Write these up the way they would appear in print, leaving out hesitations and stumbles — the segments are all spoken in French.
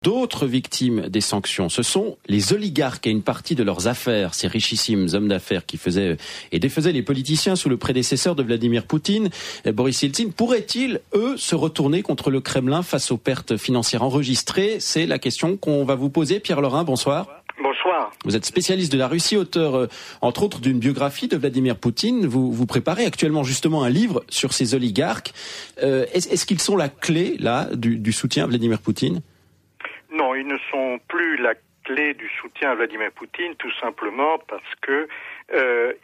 d'autres victimes des sanctions. Ce sont les oligarques et une partie de leurs affaires, ces richissimes hommes d'affaires qui faisaient et défaisaient les politiciens sous le prédécesseur de Vladimir Poutine, Boris Yeltsin. Pourraient-ils, eux, se retourner contre le Kremlin face aux pertes financières enregistrées? C'est la question qu'on va vous poser. Pierre Lorrain, bonsoir. Bonsoir. Vous êtes spécialiste de la Russie, auteur, entre autres, d'une biographie de Vladimir Poutine. Vous préparez actuellement justement un livre sur ces oligarques. Est-ce qu'ils sont la clé, là, du soutien à Vladimir Poutine? Non, ils ne sont plus la clé du soutien à Vladimir Poutine, tout simplement parce que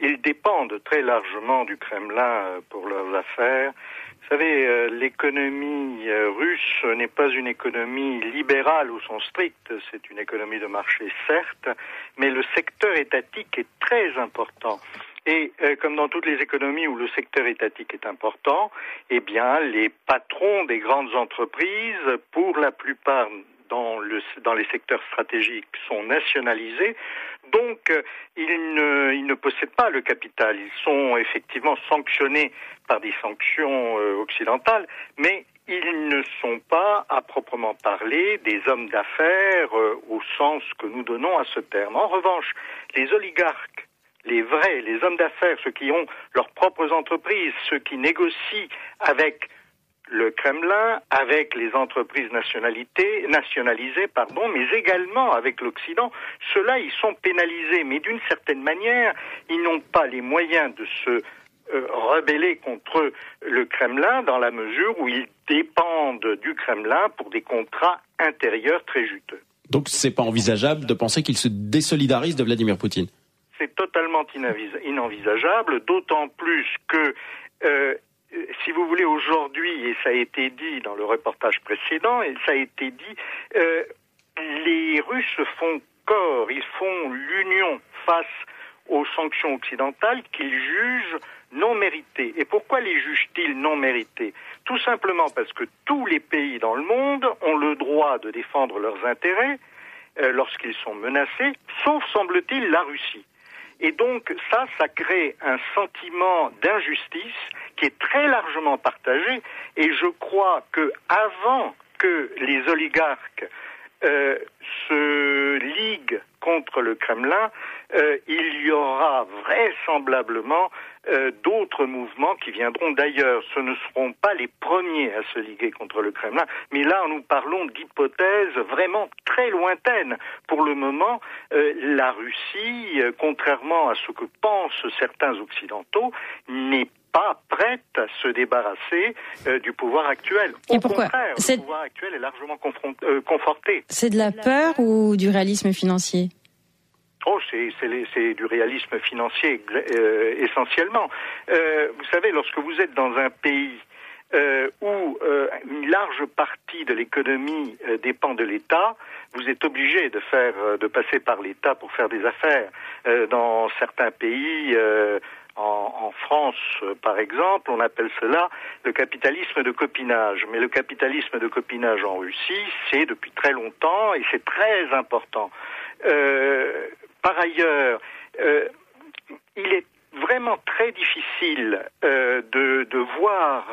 ils dépendent très largement du Kremlin pour leurs affaires. Vous savez, l'économie russe n'est pas une économie libérale au sens strict, c'est une économie de marché certes, mais le secteur étatique est très important. Et comme dans toutes les économies où le secteur étatique est important, eh bien les patrons des grandes entreprises, pour la plupart dans les secteurs stratégiques, sont nationalisés. Donc, ils ne possèdent pas le capital. Ils sont effectivement sanctionnés par des sanctions occidentales, mais ils ne sont pas, à proprement parler, des hommes d'affaires au sens que nous donnons à ce terme. En revanche, les oligarques, les vrais, les hommes d'affaires, ceux qui ont leurs propres entreprises, ceux qui négocient avec le Kremlin, avec les entreprises nationalisées, mais également avec l'Occident, ceux-là, ils sont pénalisés. Mais d'une certaine manière, ils n'ont pas les moyens de se rebeller contre le Kremlin dans la mesure où ils dépendent du Kremlin pour des contrats intérieurs très juteux. Donc c'est pas envisageable de penser qu'ils se désolidarisent de Vladimir Poutine? C'est totalement inenvisageable, d'autant plus que si vous voulez, aujourd'hui, et ça a été dit dans le reportage précédent, et ça a été dit, les Russes font corps, ils font l'union face aux sanctions occidentales qu'ils jugent non méritées. Et pourquoi les jugent-ils non méritées? Tout simplement parce que tous les pays dans le monde ont le droit de défendre leurs intérêts lorsqu'ils sont menacés, sauf, semble-t-il, la Russie. Et donc ça crée un sentiment d'injustice qui est très largement partagé. Et je crois que avant que les oligarques se liguent contre le Kremlin, il y aura vraisemblablement d'autres mouvements qui viendront. D'ailleurs, ce ne seront pas les premiers à se liguer contre le Kremlin, mais là nous parlons d'hypothèses vraiment très lointaines. Pour le moment, la Russie, contrairement à ce que pensent certains occidentaux, n'est pas prête à se débarrasser du pouvoir actuel. Au contraire, le pouvoir actuel est largement conforté. C'est de la peur ou du réalisme financier? Oh, c'est du réalisme financier essentiellement. Vous savez, lorsque vous êtes dans un pays où une large partie de l'économie dépend de l'État, vous êtes obligé de passer par l'État pour faire des affaires. Dans certains pays, en France, par exemple, on appelle cela le capitalisme de copinage. Mais le capitalisme de copinage en Russie, c'est depuis très longtemps et c'est très important. Par ailleurs, il est vraiment très difficile de voir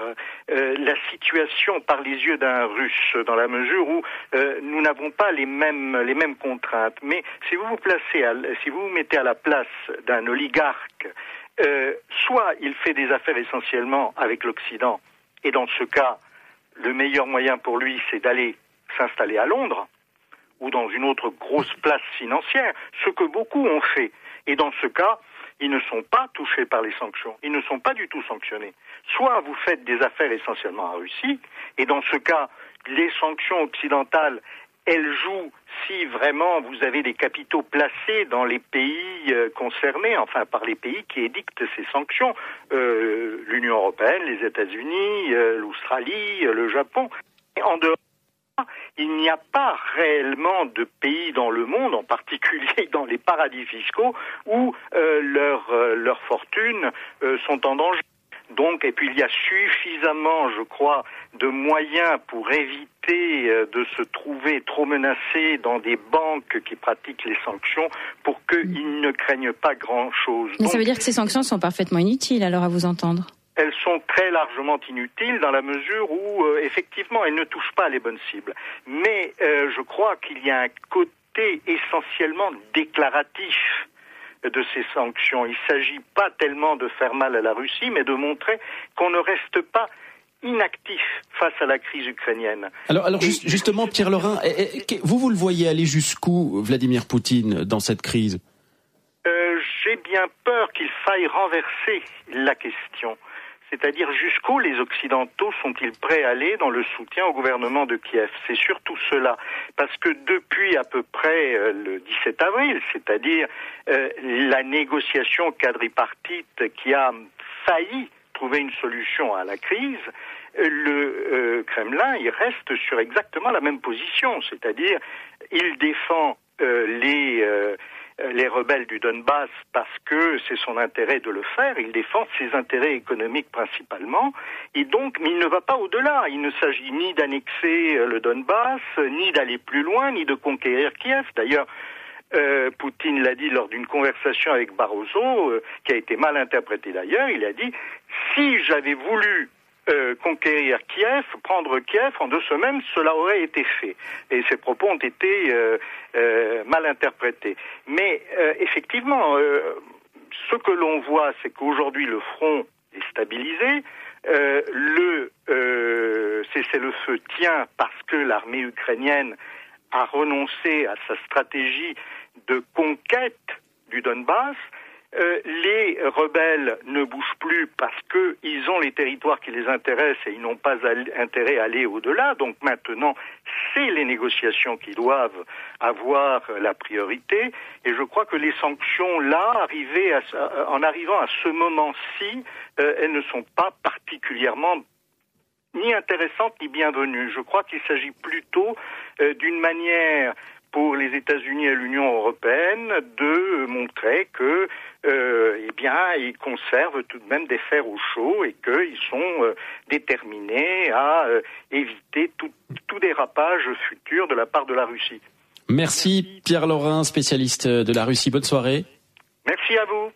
la situation par les yeux d'un Russe, dans la mesure où nous n'avons pas les mêmes contraintes. Mais si vous vous mettez à la place d'un oligarque, soit il fait des affaires essentiellement avec l'Occident, et dans ce cas, le meilleur moyen pour lui, c'est d'aller s'installer à Londres, ou dans une autre grosse place financière, ce que beaucoup ont fait. Et dans ce cas, ils ne sont pas touchés par les sanctions. Ils ne sont pas du tout sanctionnés. Soit vous faites des affaires essentiellement en Russie, et dans ce cas, les sanctions occidentales, elles jouent si vraiment vous avez des capitaux placés dans les pays concernés, enfin par les pays qui édictent ces sanctions, l'Union européenne, les États-Unis, l'Australie, le Japon. Et en dehors, il n'y a pas réellement de pays dans le monde, en particulier dans les paradis fiscaux, où leurs fortunes sont en danger. Donc, et puis il y a suffisamment, je crois, de moyens pour éviter de se trouver trop menacés dans des banques qui pratiquent les sanctions pour qu'ils ne craignent pas grand-chose. Mais ça veut dire que ces sanctions sont parfaitement inutiles, alors, à vous entendre? elles sont très largement inutiles dans la mesure où, effectivement, elles ne touchent pas les bonnes cibles. Mais je crois qu'il y a un côté essentiellement déclaratif de ces sanctions. Il ne s'agit pas tellement de faire mal à la Russie, mais de montrer qu'on ne reste pas inactif face à la crise ukrainienne. Alors justement, Pierre Laurin, vous le voyez aller jusqu'où, Vladimir Poutine, dans cette crise ? J'ai bien peur qu'il faille renverser la question. C'est-à-dire jusqu'où les Occidentaux sont-ils prêts à aller dans le soutien au gouvernement de Kiev? C'est surtout cela. Parce que depuis à peu près le 17 avril, c'est-à-dire la négociation quadripartite qui a failli trouver une solution à la crise, le Kremlin, il reste sur exactement la même position. C'est-à-dire, il défend les rebelles du Donbass parce que c'est son intérêt de le faire, il défend ses intérêts économiques principalement, et donc, mais il ne va pas au-delà. Il ne s'agit ni d'annexer le Donbass, ni d'aller plus loin, ni de conquérir Kiev. D'ailleurs, Poutine l'a dit lors d'une conversation avec Barroso, qui a été mal interprétée d'ailleurs, il a dit « Si j'avais voulu conquérir Kiev, prendre Kiev en 2 semaines, cela aurait été fait. » Et ces propos ont été mal interprétés. Mais effectivement, ce que l'on voit, c'est qu'aujourd'hui le front est stabilisé, le cessez-le-feu tient parce que l'armée ukrainienne a renoncé à sa stratégie de conquête du Donbass. Les rebelles ne bougent plus parce qu'ils ont les territoires qui les intéressent et ils n'ont pas intérêt à aller au-delà. Donc maintenant, c'est les négociations qui doivent avoir la priorité. Et je crois que les sanctions, là, en arrivant à ce moment-ci, elles ne sont pas particulièrement ni intéressantes ni bienvenues. Je crois qu'il s'agit plutôt d'une manière pour les États-Unis et l'Union européenne de montrer que, ils conservent tout de même des fers au chaud et qu'ils sont déterminés à éviter tout dérapage futur de la part de la Russie. Merci Pierre Laurin, spécialiste de la Russie. Bonne soirée. Merci à vous.